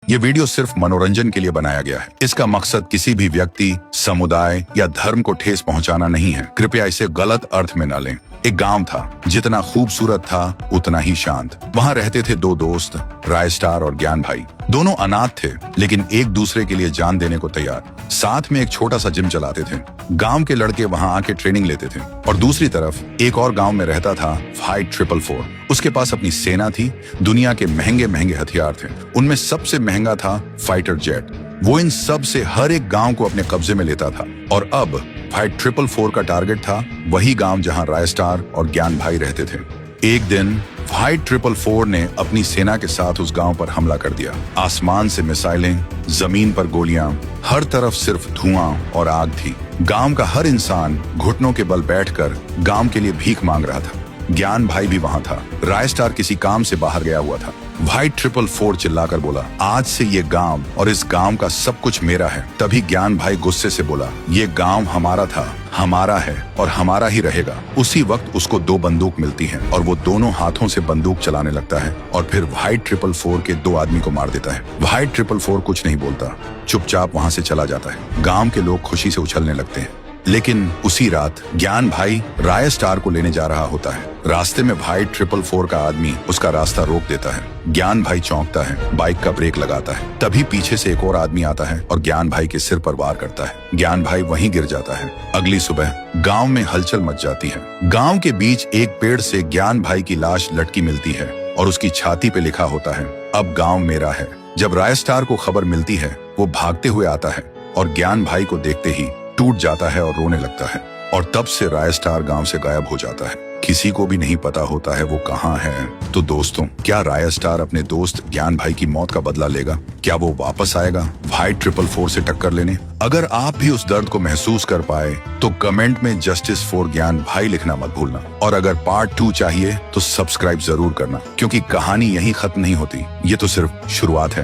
ये वीडियो सिर्फ मनोरंजन के लिए बनाया गया है। इसका मकसद किसी भी व्यक्ति, समुदाय या धर्म को ठेस पहुंचाना नहीं है। कृपया इसे गलत अर्थ में न लें। एक गांव था, जितना खूबसूरत था उतना ही शांत। वहां रहते थे दो दोस्त, रायस्टार और ज्ञान भाई। दोनों अनाथ थे, लेकिन एक दूसरे के लिए जान देने को तैयार। साथ में एक छोटा सा जिम चलाते थे। गांव के लड़के वहां आके ट्रेनिंग लेते थे। और दूसरी तरफ एक और गांव में रहता था फाइट 444। उसके पास अपनी सेना थी, दुनिया के महंगे महंगे हथियार थे। उनमें सबसे महंगा था फाइटर जेट। वो इन सब से हर एक गांव को अपने कब्जे में लेता था। और अब फाइट 444 का टारगेट था वही गांव जहां रायस्टार और ज्ञान भाई रहते थे। एक दिन फाइट 444 ने अपनी सेना के साथ उस गांव पर हमला कर दिया। आसमान से मिसाइलें, जमीन पर गोलियां, हर तरफ सिर्फ धुआं और आग थी। गांव का हर इंसान घुटनों के बल बैठकर गांव के लिए भीख मांग रहा था। ज्ञान भाई भी वहां था। रायस्टार किसी काम से बाहर गया हुआ था। फाइट 444 चिल्लाकर बोला, आज से ये गांव और इस गांव का सब कुछ मेरा है। तभी ज्ञान भाई गुस्से से बोला, ये गांव हमारा था, हमारा है और हमारा ही रहेगा। उसी वक्त उसको दो बंदूक मिलती हैं और वो दोनों हाथों से बंदूक चलाने लगता है और फिर फाइट 444 के दो आदमी को मार देता है। फाइट 444 कुछ नहीं बोलता, चुपचाप वहां से चला जाता है। गांव के लोग खुशी से उछलने लगते हैं। लेकिन उसी रात ज्ञान भाई रायस्टार को लेने जा रहा होता है। रास्ते में फाइट 444 का आदमी उसका रास्ता रोक देता है। ज्ञान भाई चौंकता है, बाइक का ब्रेक लगाता है। तभी पीछे से एक और आदमी आता है और ज्ञान भाई के सिर पर वार करता है। ज्ञान भाई वहीं गिर जाता है। अगली सुबह गांव में हलचल मच जाती है। गांव के बीच एक पेड़ से ज्ञान भाई की लाश लटकी मिलती है और उसकी छाती पे लिखा होता है, अब गांव मेरा है। जब रायस्टार को खबर मिलती है, वो भागते हुए आता है और ज्ञान भाई को देखते ही टूट जाता है और रोने लगता है। और तब से रायस्टार गांव से गायब हो जाता है। किसी को भी नहीं पता होता है वो कहाँ है। तो दोस्तों, क्या रायस्टार अपने दोस्त ज्ञान भाई की मौत का बदला लेगा? क्या वो वापस आएगा फाइट 444 से टक्कर लेने? अगर आप भी उस दर्द को महसूस कर पाए तो कमेंट में जस्टिस फॉर ज्ञान भाई लिखना मत भूलना। और अगर पार्ट 2 चाहिए तो सब्सक्राइब जरूर करना, क्योंकि कहानी यहीं खत्म नहीं होती। ये तो सिर्फ शुरुआत है।